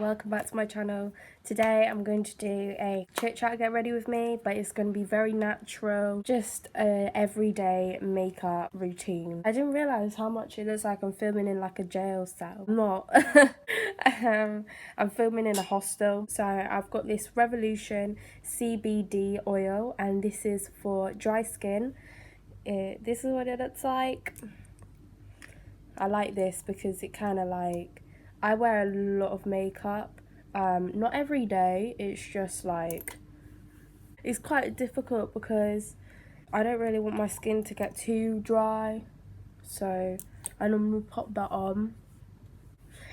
welcome back to my channel. Today I'm going to do a chit chat get ready with me, but it's going to be very natural, just a everyday makeup routine. I didn't realise how much it looks like I'm filming in like a jail cell. I'm not. I'm filming in a hostel. So I've got this Revolution CBD oil, and this is for dry skin. This is what it looks like. I like this because it kind of like, I wear a lot of makeup, not every day, it's just like, it's quite difficult because I don't really want my skin to get too dry, so I normally pop that on.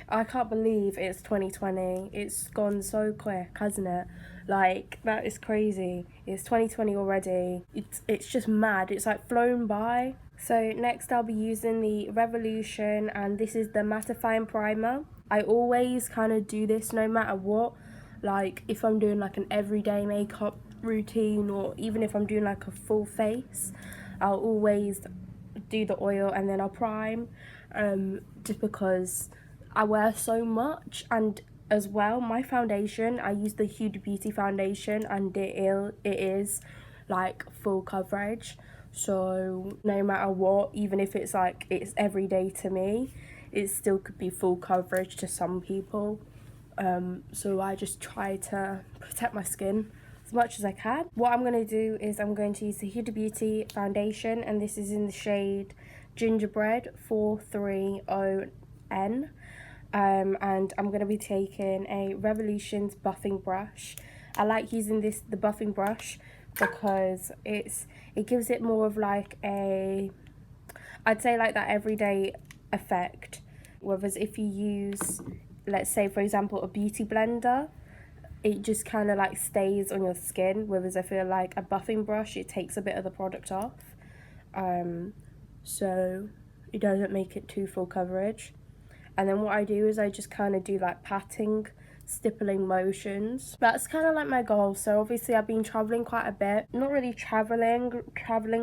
I can't believe it's 2020, it's gone so quick, hasn't it? Like, that is crazy. It's 2020 already. It's just mad. It's like flown by. So next I'll be using the Revolution, and this is the mattifying primer. I always kind of do this no matter what. Like if I'm doing like an everyday makeup routine, or even if I'm doing like a full face, I'll always do the oil and then I'll prime, just because I wear so much. And as well, my foundation, I use the Huda Beauty foundation, and it is like full coverage, so no matter what, even if it's like it's everyday to me, it still could be full coverage to some people. So I just try to protect my skin as much as I can. What I'm going to do is I'm going to use the Huda Beauty foundation, and this is in the shade Gingerbread 430N. And I'm going to be taking a Revolution's buffing brush. I like using the buffing brush because it gives it more of like a, I'd say like that everyday effect. Whereas if you use, let's say for example, a beauty blender, it just kind of like stays on your skin. Whereas I feel like a buffing brush, it takes a bit of the product off. So it doesn't make it too full coverage. And then what I do is I just kind of do like patting, stippling motions. That's kind of like my goal. So obviously I've been traveling quite a bit. Not really traveling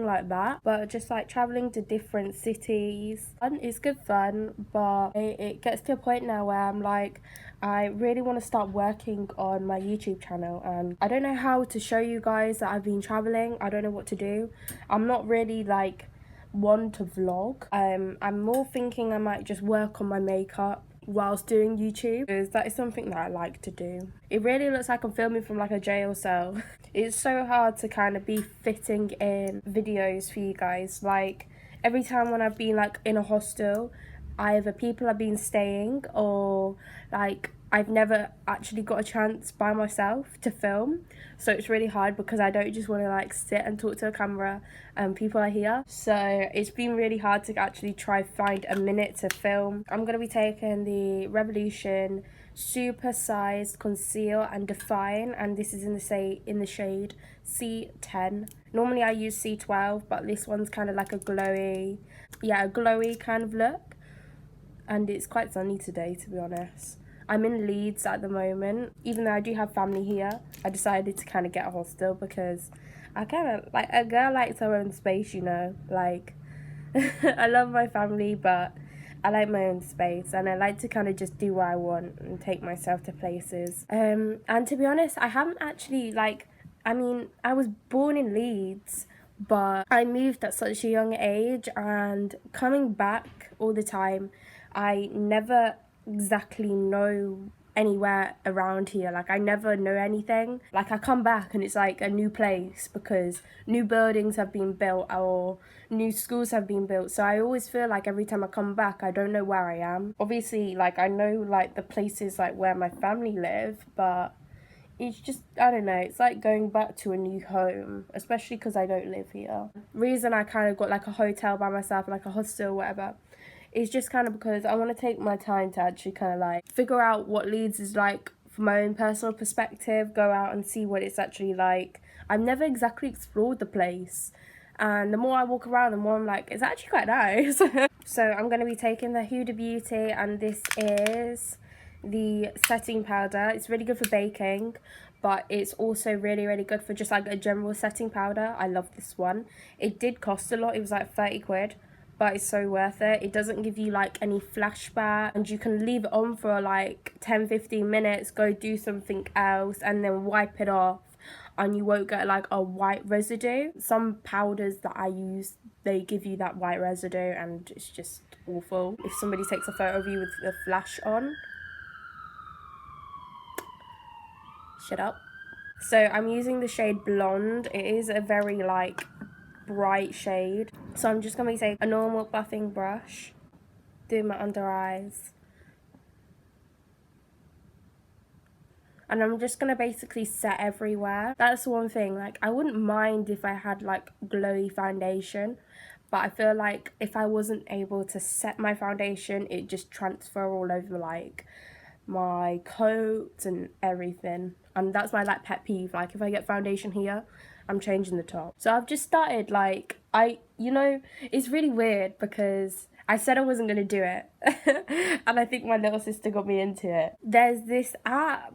like that, but just like traveling to different cities. And it's good fun, but it gets to a point now where I'm like, I really want to start working on my YouTube channel, and I don't know how to show you guys that I've been traveling. I don't know what to do. I'm not really like one to vlog. I'm more thinking I might just work on my makeup whilst doing YouTube, because that is something that I like to do. It really looks like I'm filming from like a jail cell. It's so hard to kind of be fitting in videos for you guys. Like every time when I've been like in a hostel, either people have been staying, or like I've never actually got a chance by myself to film. So it's really hard because I don't just want to like sit and talk to a camera and people are here. So it's been really hard to actually try find a minute to film. I'm going to be taking the Revolution Super Sized Conceal and Define, and this is in the shade C10. Normally I use C12, but this one's kind of like a glowy kind of look. And it's quite sunny today, to be honest. I'm in Leeds at the moment. Even though I do have family here, I decided to kind of get a hostel because I kind of like, a girl likes her own space, you know. Like, I love my family, but I like my own space, and I like to kind of just do what I want and take myself to places. And to be honest, I haven't actually like, I mean, I was born in Leeds, but I moved at such a young age, and coming back all the time, I never exactly know anywhere around here. Like I never know anything. Like I come back and it's like a new place because new buildings have been built or new schools have been built. So I always feel like every time I come back I don't know where I am. Obviously like I know like the places like where my family live, but it's just, I don't know, it's like going back to a new home, especially because I don't live here. Reason I kind of got like a hotel by myself, like a hostel, whatever, it's just kind of because I want to take my time to actually kind of like figure out what Leeds is like from my own personal perspective, go out and see what it's actually like. I've never exactly explored the place, and the more I walk around, the more I'm like, it's actually quite nice. So I'm going to be taking the Huda Beauty, and this is the setting powder. It's really good for baking, but it's also really, really good for just like a general setting powder. I love this one. It did cost a lot. It was like 30 quid. but it's so worth it. It doesn't give you like any flashback, and you can leave it on for like 10-15 minutes, go do something else, and then wipe it off, and you won't get like a white residue. Some powders that I use, they give you that white residue, and it's just awful. If somebody takes a photo of you with the flash on, shut up. So I'm using the shade Blonde. It is a very like bright shade. So I'm just gonna take a normal buffing brush, do my under eyes, and I'm just gonna basically set everywhere. That's one thing, like I wouldn't mind if I had like glowy foundation, but I feel like if I wasn't able to set my foundation, it just transfer all over like my coat and everything. And that's my like pet peeve, like if I get foundation here, I'm changing the top. So I've just started like, it's really weird because I said I wasn't gonna do it and I think my little sister got me into it. There's this app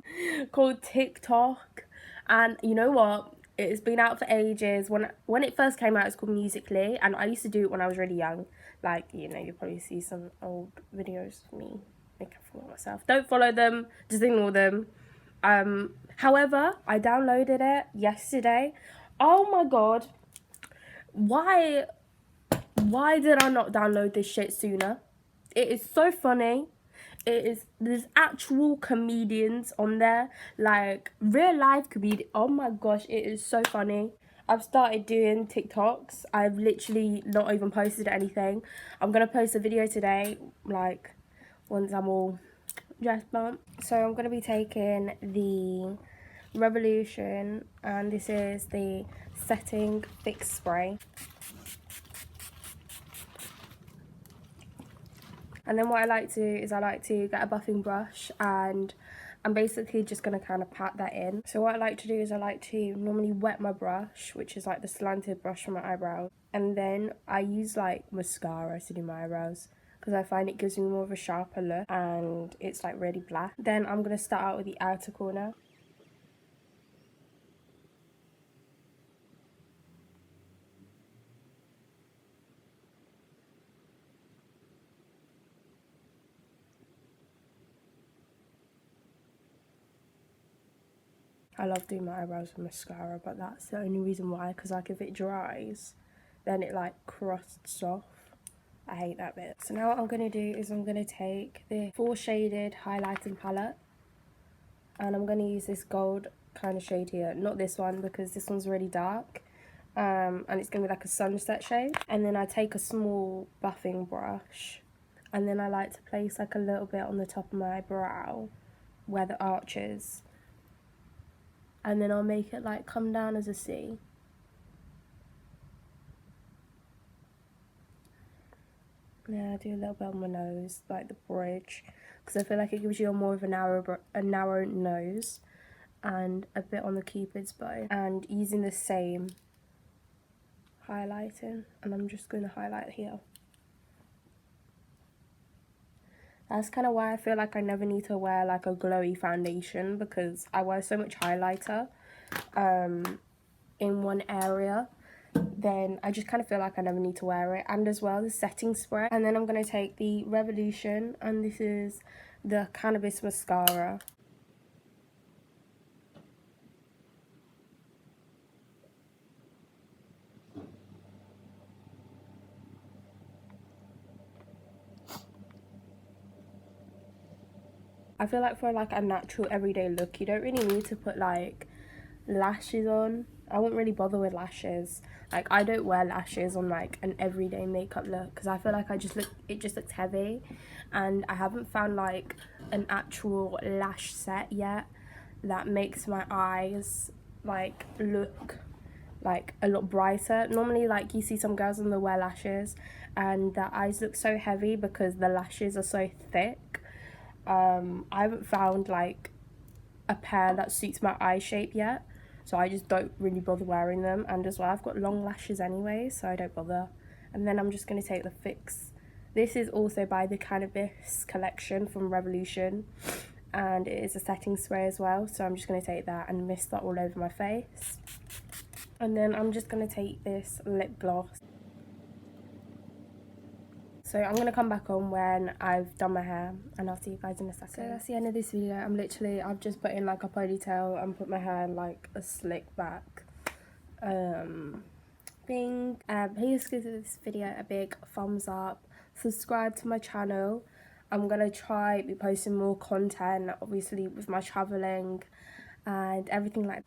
called TikTok, and you know what, it's been out for ages. When it first came out, it's called Musical.ly, and I used to do it when I was really young. Like, you'll probably see some old videos of me making fun of myself. Don't follow them, just ignore them. However, I downloaded it yesterday. Oh my god, why did I not download this shit sooner? It is so funny. There's actual comedians on there, like real life comedian. Oh my gosh, it is so funny. I've started doing TikToks. I've literally not even posted anything. I'm gonna post a video today, like once I'm all dressed up. So I'm gonna be taking the Revolution, and this is the setting fix spray. And then what I like to do is I like to get a buffing brush, and I'm basically just going to kind of pat that in. So what I like to do is I like to normally wet my brush, which is like the slanted brush for my eyebrows. And then I use like mascara to do my eyebrows, because I find it gives me more of a sharper look and it's like really black. Then I'm going to start out with the outer corner. I love doing my eyebrows with mascara, but that's the only reason why, because like if it dries, then it like crusts off. I hate that bit. So now what I'm going to do is I'm going to take the 4 shaded highlighting palette, and I'm going to use this gold kind of shade here. Not this one, because this one's really dark, and it's going to be like a sunset shade. And then I take a small buffing brush, and then I like to place like a little bit on the top of my brow where the arch is. And then I'll make it like come down as a C. Yeah, I do a little bit on my nose, like the bridge, because I feel like it gives you more of a narrow nose, and a bit on the cupid's bow. And using the same highlighting, and I'm just going to highlight here. That's kind of why I feel like I never need to wear like a glowy foundation, because I wear so much highlighter in one area, then I just kind of feel like I never need to wear it. And as well, the setting spray. And then I'm going to take the Revolution, and this is the Cannabis mascara. I feel like for like a natural everyday look, you don't really need to put like lashes on. I won't really bother with lashes. Like, I don't wear lashes on like an everyday makeup look, because I feel like it just looks heavy, and I haven't found like an actual lash set yet that makes my eyes like look like a lot brighter. Normally, like, you see some girls and they wear lashes and their eyes look so heavy because the lashes are so thick. I haven't found like a pair that suits my eye shape yet, so I just don't really bother wearing them. And as well, I've got long lashes anyway, so I don't bother. And then I'm just going to take the Fix. This is also by the Cannabis collection from Revolution, and it is a setting spray as well, so I'm just going to take that and mist that all over my face. And then I'm just going to take this lip gloss. So I'm gonna come back on when I've done my hair, and I'll see you guys in a second. So that's the end of this video. I've just put in like a ponytail and put my hair in like a slick back thing. Please give this video a big thumbs up, subscribe to my channel. I'm gonna try be posting more content, obviously with my traveling and everything like that.